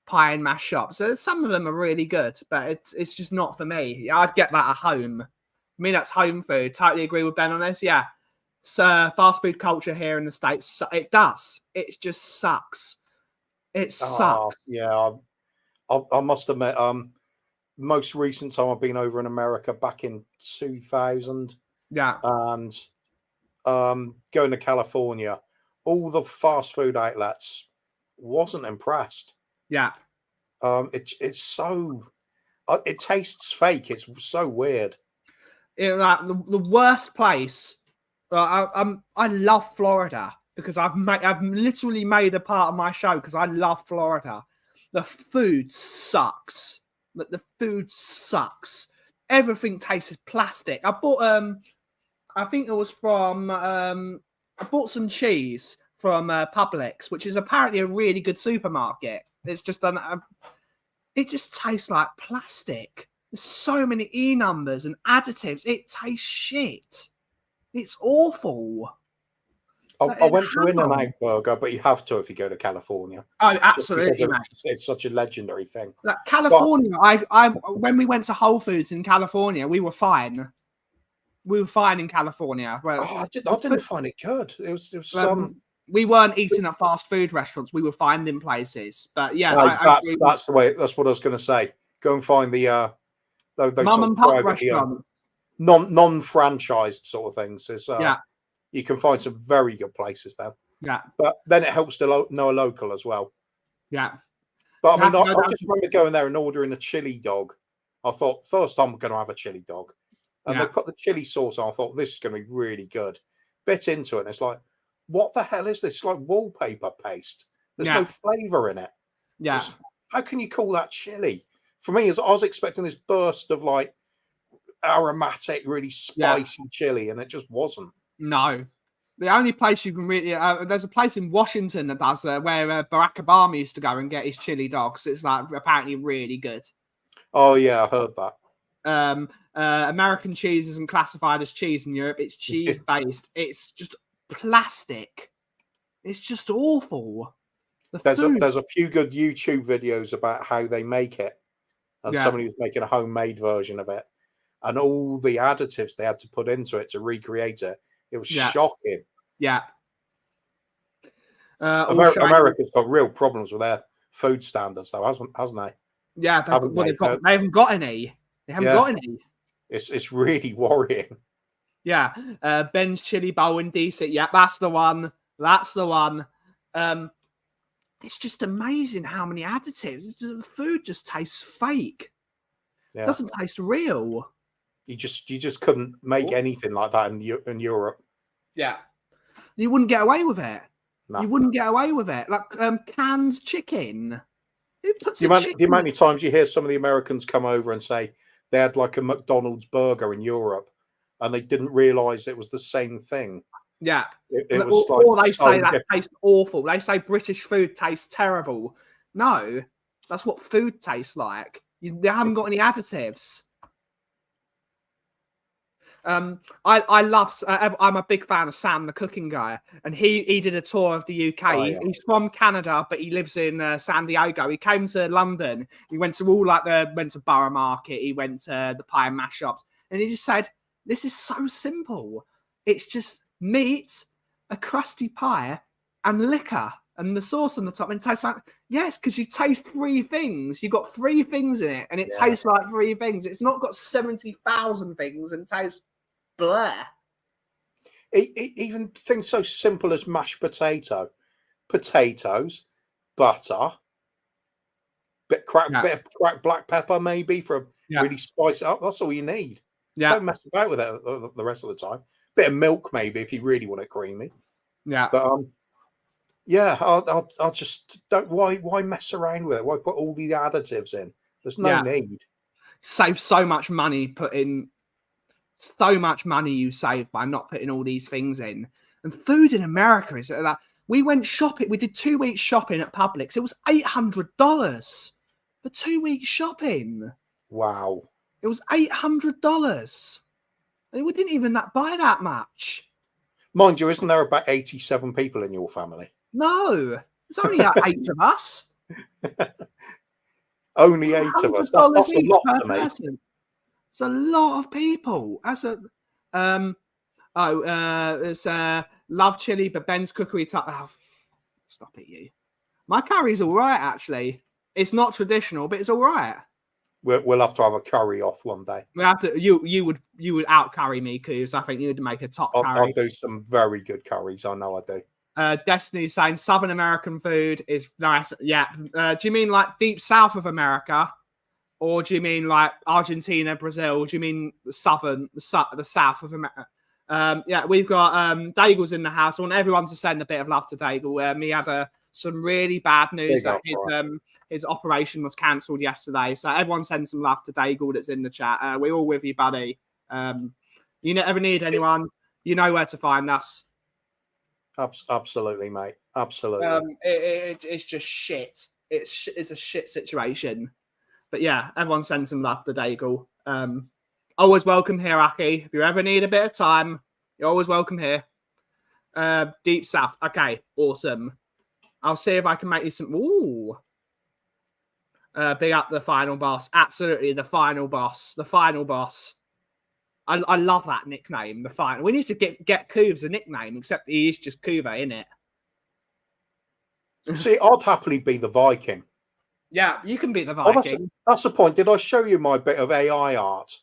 pie and mash shops. So some of them are really good, but it's just not for me. I'd get that at home. I mean, that's home food. Totally agree with Ben on this. Yeah. So fast food culture here in the States, it does. It just sucks. It sucks. Yeah. I must admit, most recent time I've been over in America back in 2000. Yeah. And going to California, all the fast food outlets, wasn't impressed. Yeah. It's so it tastes fake. It's so weird. Like the worst place I love Florida because I've literally made a part of my show because I love Florida. The food sucks. The food sucks. Everything tastes plastic. I bought I think it was from I bought some cheese from Publix, which is apparently a really good supermarket. It's just it just tastes like plastic. There's so many E numbers and additives. It tastes shit. It's awful. I went to In-N-Out Burger, but you have to if you go to California. Oh, absolutely, mate. It's such a legendary thing. Like California, I when we went to Whole Foods in California, we were fine. We were fine in California. Well, I didn't find it good. It was we weren't eating at fast food restaurants. We were finding places. But yeah, that's the way. That's what I was going to say. Go and find the those mum and pop restaurant, non-franchised sort of things. Yeah. You can find some very good places there. Yeah. But then it helps to know a local as well. Yeah. But I mean, I just remember going there and ordering a chili dog. I thought, first I'm going to have a chili dog. And they put the chili sauce on. I thought, this is going to be really good. Bit into it, and it's like, what the hell is this? It's like wallpaper paste. There's no flavour in it. Yeah. How can you call that chili? For me, I was expecting this burst of like aromatic, really spicy chili, and it just wasn't. No. The only place you can really there's a place in Washington that does where Barack Obama used to go and get his chili dogs. It's like apparently really good. Oh yeah, I heard that. American cheese isn't classified as cheese in Europe. It's cheese based. It's just plastic. It's just awful. There's a few good YouTube videos about how they make it, and somebody was making a homemade version of it, and all the additives they had to put into it to recreate it. It was shocking. Yeah. America's got real problems with their food standards, though, hasn't they? Yeah, they haven't got any. They haven't got any. It's really worrying. Yeah. Ben's chili bowl in DC. Yeah, that's the one. That's the one. It's just amazing how many additives. The food just tastes fake. Yeah. It doesn't taste real. You just couldn't make anything like that in Europe. Yeah. You wouldn't get away with it. No. You wouldn't get away with it. Like canned chicken. Who puts the amount of times you hear some of the Americans come over and say they had like a McDonald's burger in Europe and they didn't realise it was the same thing. Yeah. It was or they say that tastes awful. They say British food tastes terrible. No, that's what food tastes like. They haven't got any additives. I love. I'm a big fan of Sam, the cooking guy, and he did a tour of the UK. Oh, yeah. He's from Canada, but he lives in San Diego. He came to London. He went to went to Borough Market. He went to the pie and mash shops, and he just said, "This is so simple. It's just meat, a crusty pie, and liquor, and the sauce on the top. And it tastes like because you taste three things. You got three things in it, and it tastes like three things. It's not got 70,000 things and tastes." Blah. Even things so simple as mashed potatoes, butter, bit of cracked black pepper, maybe for really spice it up. That's all you need. Yeah, don't mess about with it the rest of the time. Bit of milk, maybe, if you really want it creamy. Yeah, but I'll just don't. Why mess around with it? Why put all the additives in? There's no need. Save so much money putting. So much money you save by not putting all these things in. And food in America is like we went shopping. We did 2 weeks shopping at Publix. It was $800 for 2 weeks shopping. Wow! It was $800. And we didn't even buy that much. Mind you, isn't there about 87 people in your family? No, there's only 8 of us. Only 8 of us. That's a lot to me. Person. It's a lot of people. It's love chili, but Ben's cookery type. Oh, stop it, you. My curry's all right, actually. It's not traditional, but it's all right. We'll have to have a curry off one day. We have to. You would out curry me, Coos. I think you would make a top curry. I'll do some very good curries. I know I do. Destiny's saying Southern American food is nice. Yeah. Do you mean like deep south of America? Or do you mean like Argentina, Brazil? Do you mean the south of America? Yeah, we've got Daigle's in the house. I want everyone to send a bit of love to Daigle. He had some really bad news that his operation was cancelled yesterday. So everyone send some love to Daigle that's in the chat. We're all with you, buddy. You ever need anyone, you know where to find us. Absolutely, mate. Absolutely. It's just shit. It's a shit situation. But yeah, everyone send some love to Daigle. Always welcome here, Aki. If you ever need a bit of time, you're always welcome here. Deep South. Okay, awesome. I'll see if I can make you some. Ooh. Big up the final boss. Absolutely, the final boss. The final boss. I love that nickname. The final. We need to get Koovs a nickname, except he is just Kuva, isn't it? See, I'd happily be the Viking. Yeah, you can be the Viking. That's the point. Did I show you my bit of AI art?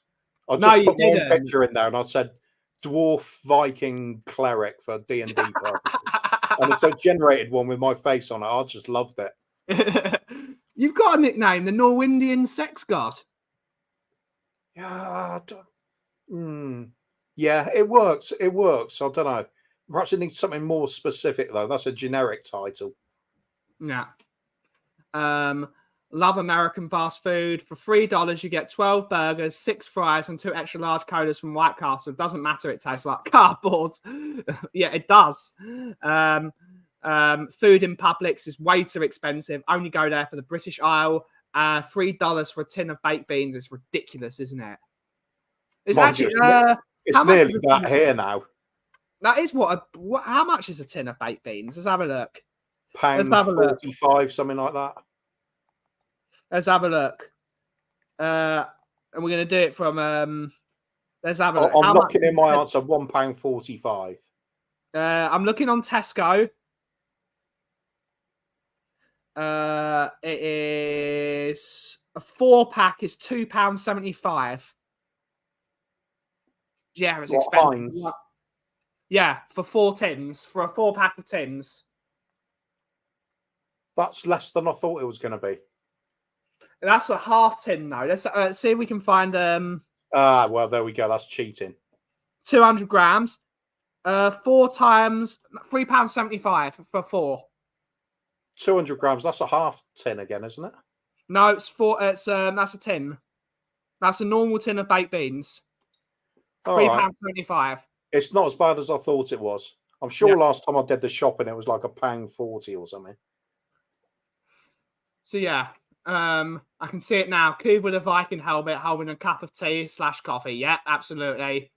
I just put my own picture in there, and I said dwarf Viking cleric for D&D purposes. And so generated one with my face on it. I just loved it. You've got a nickname, the Norwindian sex god. Yeah, yeah, it works. It works. I don't know. Perhaps it needs something more specific though. That's a generic title. Yeah. Love American fast food. For $3, you get 12 burgers, 6 fries, and 2 extra large colas from White Castle. It doesn't matter. It tastes like cardboard. Yeah, it does. Food in Publix is way too expensive. Only go there for the British aisle. $3 for a tin of baked beans is ridiculous, isn't it? It's actually it's nearly that here now. That is what? How much is a tin of baked beans? Let's have a look. £1.45, something like that. Let's have a look. And we're going to do it from. Let's have a look. I'm looking in my answer. £1.45. I'm looking on Tesco. It is a 4-pack is £2.75. Yeah, it's expensive. Heinz? Yeah, for 4 tins, for a 4-pack of tins. That's less than I thought it was going to be. That's a half tin, though. Let's see if we can find. Well, there we go. That's cheating. 200 grams. 4 times £3.75 for 4. 200 grams. That's a half tin again, isn't it? No, it's 4. It's that's a tin. That's a normal tin of baked beans. £3.75. Right. It's not as bad as I thought it was. I'm sure last time I did the shopping, it was like £1.40 or something. So yeah, I can see it now. Coov with a Viking helmet, holding a cup of tea / coffee. Yeah, absolutely.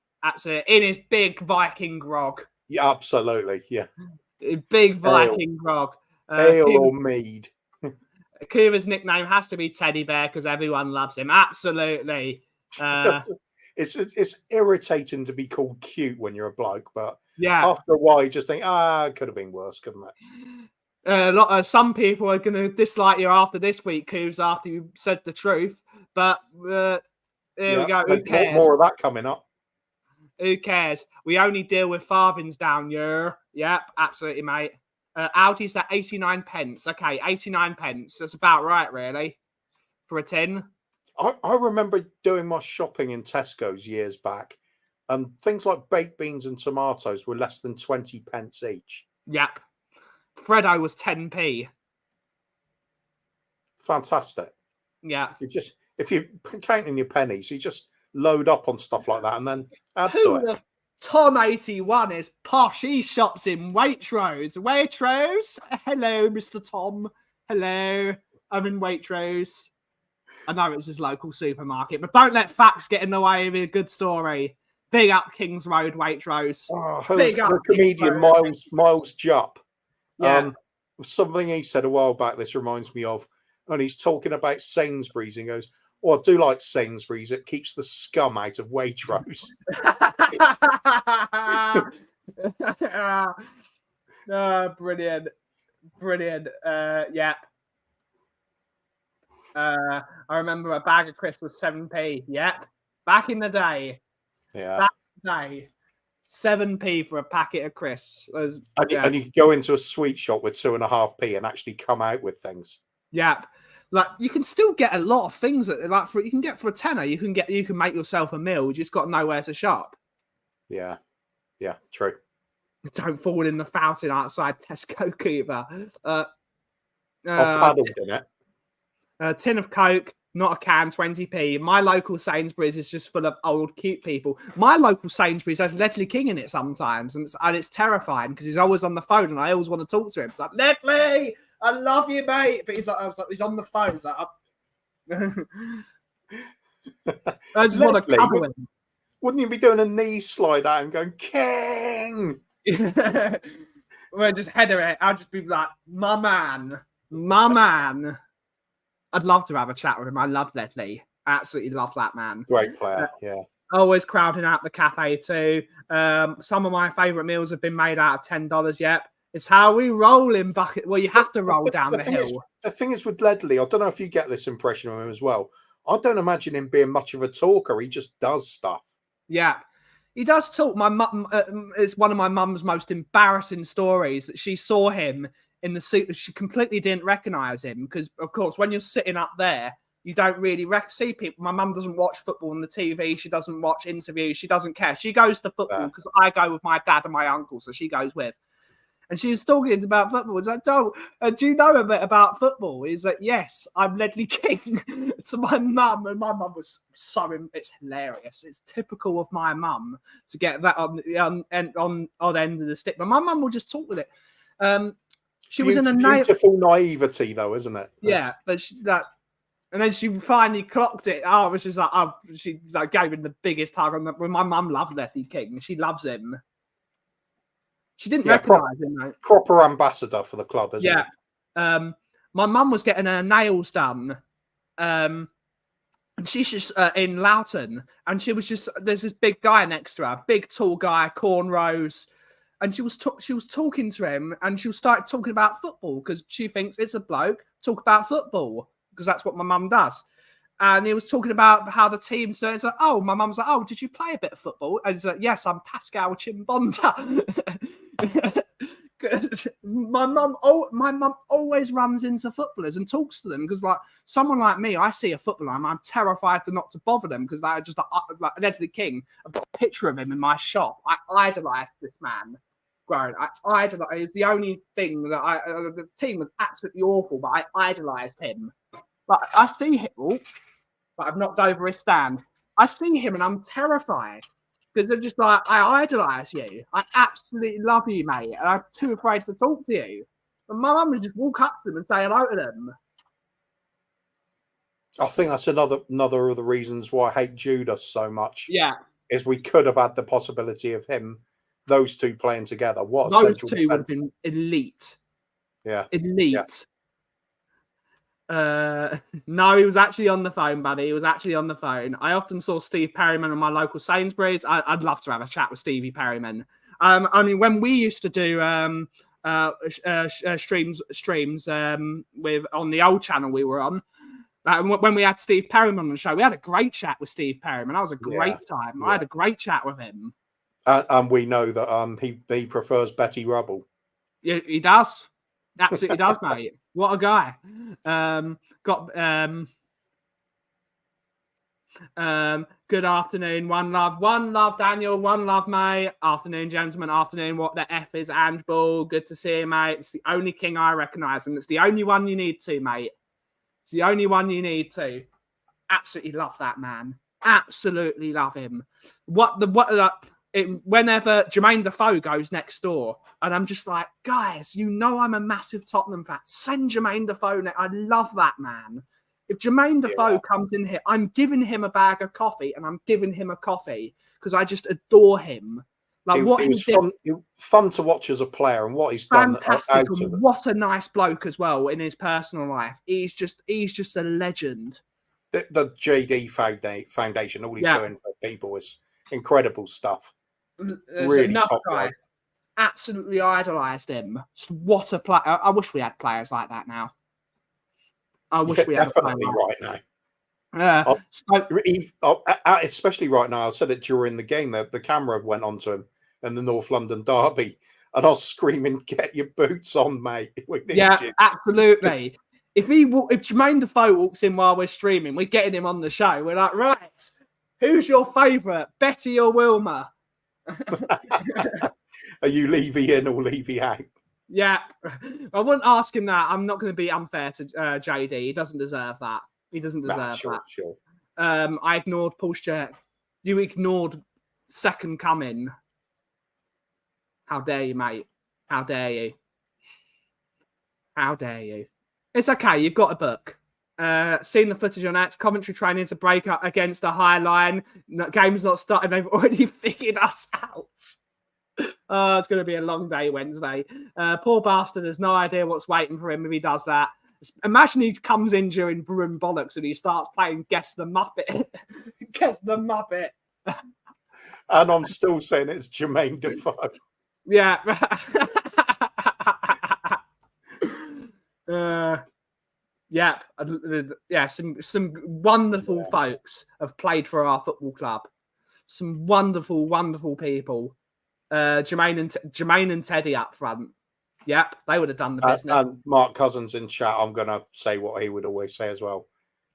In his big Viking grog. Yeah, absolutely. Yeah. Big Viking grog. Ale or mead. Kuva's nickname has to be Teddy Bear because everyone loves him. Absolutely. It's irritating to be called cute when you're a bloke, but yeah, after a while you just think, it could have been worse, couldn't it? Some people are going to dislike you after this week, Coos, after you said the truth. But here we go. Who cares? More of that coming up. Who cares? We only deal with farthings down here. Yep, absolutely, mate. Audi's at 89 pence. Okay, 89 pence. That's about right, really, for a tin. I remember doing my shopping in Tesco's years back, and things like baked beans and tomatoes were less than 20 pence each. Yep. Freddo was 10p. Fantastic. Yeah. If you're counting your pennies, you just load up on stuff like that and then add to it. Tom 81 is posh. He shops in Waitrose. Waitrose. Hello, Mr. Tom. Hello. I'm in Waitrose. I know it's his local supermarket, but don't let facts get in the way of a good story. Big up Kings Road, Waitrose. Big up the comedian Miles Jupp. Yeah. Something he said a while back, this reminds me of, and he's talking about Sainsbury's and goes, I do like Sainsbury's. It keeps the scum out of Waitrose. Brilliant. Brilliant. Yeah. I remember a bag of crisps was 7p. Yep. Back in the day. Yeah. Back in the day. 7p for a packet of crisps. And you could go into a sweet shop with 2.5p and actually come out with things. Yep. Like you can still get a lot of things you can get for a tenner. You can make yourself a meal. You just got nowhere to shop. Yeah. Yeah, true. Don't fall in the fountain outside Tesco Cooper. I've paddled in it. A tin of Coke, not a can, 20p. My local Sainsbury's is just full of old, cute people. My local Sainsbury's has Ledley King in it sometimes, and it's terrifying because he's always on the phone, and I always want to talk to him. It's like, Ledley, I love you, mate. But he's on the phone. He's like, I just want to cuddle him. Wouldn't you be doing a knee slide out and going, King? Well, just header it. I'll just be like, my man. I'd love to have a chat with him. I love Ledley. I absolutely love that man. Great player, yeah. Always crowding out the cafe too. Some of my favourite meals have been made out of $10. Yep. It's how we roll in bucket. Well, you have to roll down the hill. The thing is with Ledley, I don't know if you get this impression of him as well. I don't imagine him being much of a talker. He just does stuff. Yeah. He does talk. My mum, it's one of my mum's most embarrassing stories that she saw him in the suit. She completely didn't recognise him because, of course, when you're sitting up there, you don't really see people. My mum doesn't watch football on the TV. She doesn't watch interviews. She doesn't care. She goes to football because I go with my dad and my uncle, so she goes with. And she was talking about football. It's like, do you know a bit about football? He's like, yes, I'm Ledley King to my mum. And my mum was it's hilarious. It's typical of my mum to get that on the end of the stick. But my mum will just talk with it. She was in a beautiful naivety, though, isn't it? Yeah, but and then she finally clocked it. Oh, it was just like, she like gave him the biggest hug. When my mum loved Ledley King, she loves him. She didn't recognise him, though. Proper ambassador for the club, isn't he? Yeah. My mum was getting her nails done. And she's just in Loughton. And she was just, there's this big guy next to her, big tall guy, cornrows. And she was talking to him, and she started talking about football because she thinks it's a bloke talk about football because that's what my mum does. And he was talking about how the team. So it's like, my mum's like, did you play a bit of football? And he's like, yes, I'm Pascal Chimbonda. my mum always runs into footballers and talks to them because, like, someone like me, I see a footballer and I'm terrified not to bother them because they're just like Ledley King. I've got a picture of him in my shop. I idolise this man. Grown. It's the only thing that the team was absolutely awful, but I idolised him. But I see him, but I've knocked over his stand. I see him and I'm terrified because they're just like, I idolise you. I absolutely love you, mate. And I'm too afraid to talk to you. And my mum would just walk up to them and say hello to them. I think that's another of the reasons why I hate Judas so much. Yeah. Is we could have had the possibility of those two playing together. Those two would have been elite. Yeah. Elite. Yeah. No, he was actually on the phone, buddy. He was actually on the phone. I often saw Steve Perryman in my local Sainsbury's. I'd love to have a chat with Stevie Perryman. I mean, when we used to do streams with on the old channel we were on, when we had Steve Perryman on the show, we had a great chat with Steve Perryman. That was a great time. Yeah. I had a great chat with him. And we know that he prefers Betty Rubble. Yeah, he does. Absolutely does, mate. What a guy. Good afternoon. One love, Daniel. One love, mate. Afternoon, gentlemen. Afternoon. What the F is Ange Ball? Good to see you, mate. It's the only King I recognise, and it's the only one you need to, mate. It's the only one you need to. Absolutely love that man. Absolutely love him. Whenever Jermaine Defoe goes next door, and I'm just like, guys, you know I'm a massive Tottenham fan. Send Jermaine Defoe. I love that man. If Jermaine Defoe comes in here, I'm giving him a bag of coffee, and I'm giving him a coffee because I just adore him. Like it was fun to watch as a player, and what he's done. Fantastic, and what a nice bloke as well in his personal life. He's just a legend. The JD Foundation, all he's doing for people is incredible stuff. Really top guy. Absolutely idolised him. Just what a player! I wish we had players like that now. I wish we had definitely right now. Especially right now. I said it during the game. The camera went onto him in the North London derby, and I was screaming, "Get your boots on, mate!" Absolutely. If Jermaine Defoe walks in while we're streaming, we're getting him on the show. We're like, right, who's your favourite, Betty or Wilma? Are you Levy in or Levy out? Yeah, I wouldn't ask him that. I'm not going to be unfair to JD. He doesn't deserve that. He doesn't deserve that. Sure. I ignored Paul Scher. You ignored Second Coming. How dare you, mate? How dare you? How dare you? It's okay. You've got a book. Seen the footage on X. Coventry training to break up against a high line. Game's not started. They've already figured us out. It's going to be a long day Wednesday. Poor bastard has no idea what's waiting for him if he does that. Imagine he comes in during Broom Bollocks and he starts playing Guess the Muppet. Guess the Muppet. And I'm still saying it's Jermaine Defoe. Yeah. Yeah. Some wonderful folks have played for our football club. Some wonderful, wonderful people. Jermaine and Teddy up front. Yep, they would have done the business. And Mark Cousins in chat, I'm going to say what he would always say as well.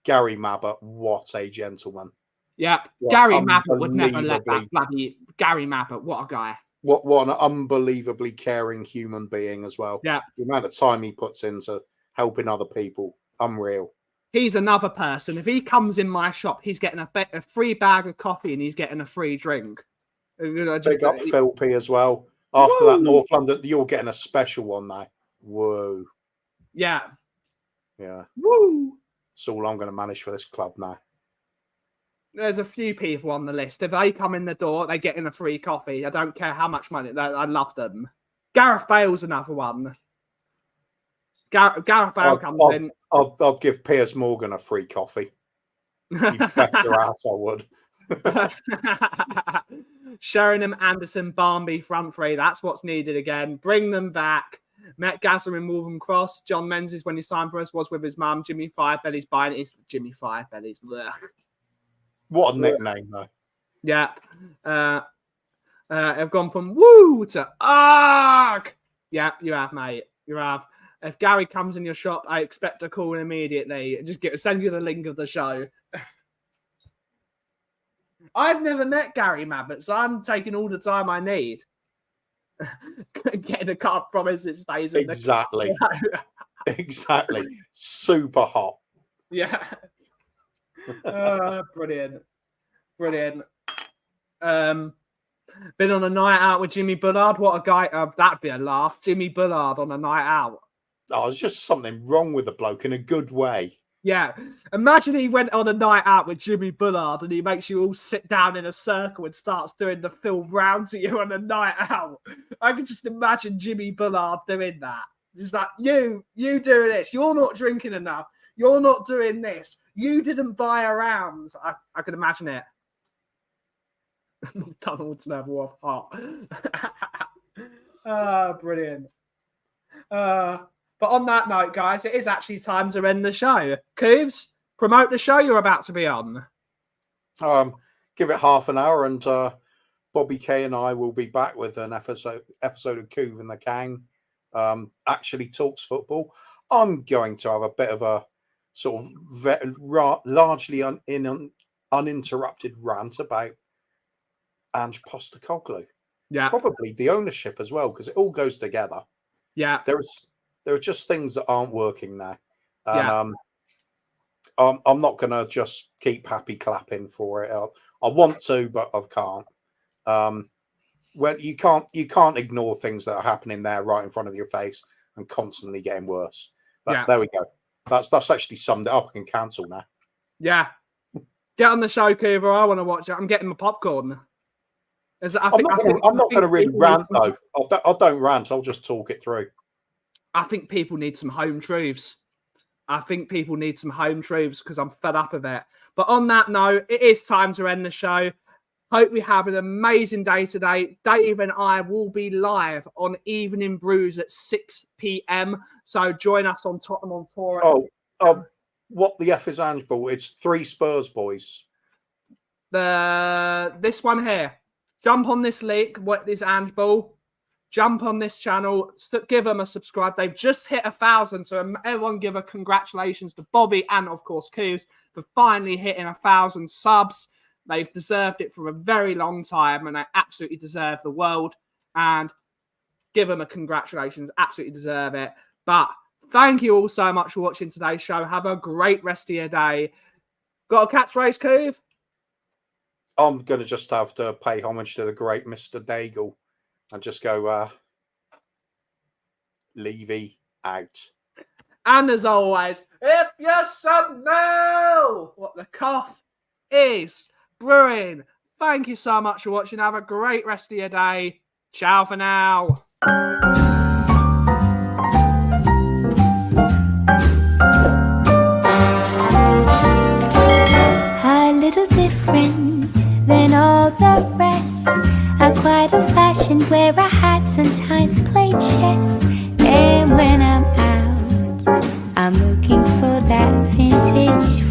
Gary Mabbott, what a gentleman. Yep, Gary Mabbott would never let that bloody... Gary Mabbott, what a guy. What an unbelievably caring human being as well. Yeah. The amount of time he puts into helping other people, unreal. He's another person. If he comes in my shop, he's getting a free bag of coffee and he's getting a free drink. Big up Phil P as well. After that North London, you're getting a special one now. Whoa. Yeah. Yeah. Woo. That's all I'm going to manage for this club now. There's a few people on the list. If they come in the door, they get in a free coffee. I don't care how much money. I love them. Gareth Bale's another one. Gareth Bale comes in. I'll give Piers Morgan a free coffee. You bet your ass I would. Sheringham, Anderson, Barnby, front three. That's what's needed again. Bring them back. Met Gazza in Wolverhampton Cross. John Menzies, when he signed for us, was with his mum. Jimmy Firebelly's buying it. It's Jimmy Firebelly's. What a nickname, though. Yeah. I've gone from woo to arg. Yeah, you have, mate. You have. If Gary comes in your shop, I expect a call immediately. Just send you the link of the show. I've never met Gary Mabbott, so I'm taking all the time I need. Getting a card promise it stays in exactly. the Exactly. Super hot. Yeah. Brilliant. Been on a night out with Jimmy Bullard. What a guy. That'd be a laugh. Jimmy Bullard on a night out. Oh, there's just something wrong with the bloke in a good way. Yeah. Imagine he went on a night out with Jimmy Bullard and he makes you all sit down in a circle and starts doing the Phil Brown to you on a night out. I can just imagine Jimmy Bullard doing that. Just like, you doing this. You're not drinking enough. You're not doing this. You didn't buy a round. I can imagine it. McDonald's never off hot. Brilliant. But on that note, guys, it is actually time to end the show. Cooves, promote the show you're about to be on. Give it half an hour and Bobby K and I will be back with an episode of Coove and the Kang. Actually talks football. I'm going to have a bit of a sort of largely uninterrupted rant about Ange Postecoglou. Yeah. Probably the ownership as well, because it all goes together. Yeah. There are just things that aren't working now. And I'm not going to just keep happy clapping for it. I want to, but I can't. Well, you can't ignore things that are happening there right in front of your face and constantly getting worse. But there we go. That's actually summed it up. I can cancel now. Yeah. Get on the show, Coover. I want to watch it. I'm getting my popcorn. I'm not going to really rant, though. I don't rant. I'll just talk it through. I think people need some home truths. Because I'm fed up of it. But on that note, it is time to end the show. Hope we have an amazing day today. Dave and I will be live on Evening Brews at 6 p.m. So join us on Tottenham on Tour. What the F is Ange Ball? It's 3 Spurs boys. This one here. Jump on this link. What is Ange Ball? Jump on this channel. Give them a subscribe. They've just hit 1,000. So everyone give a congratulations to Bobby and, of course, Coos for finally hitting 1,000 subs. They've deserved it for a very long time, and they absolutely deserve the world. And give them a congratulations. Absolutely deserve it. But thank you all so much for watching today's show. Have a great rest of your day. Got a catchphrase, Cove? I'm going to just have to pay homage to the great Mr. Daigle and just go, Levy out. And as always, if you smell what the cough is brewing, thank you so much for watching. Have a great rest of your day. Ciao for now. A little different than all the rest. I'm quite old-fashioned, wear a hat, sometimes play chess. And when I'm out, I'm looking for that vintage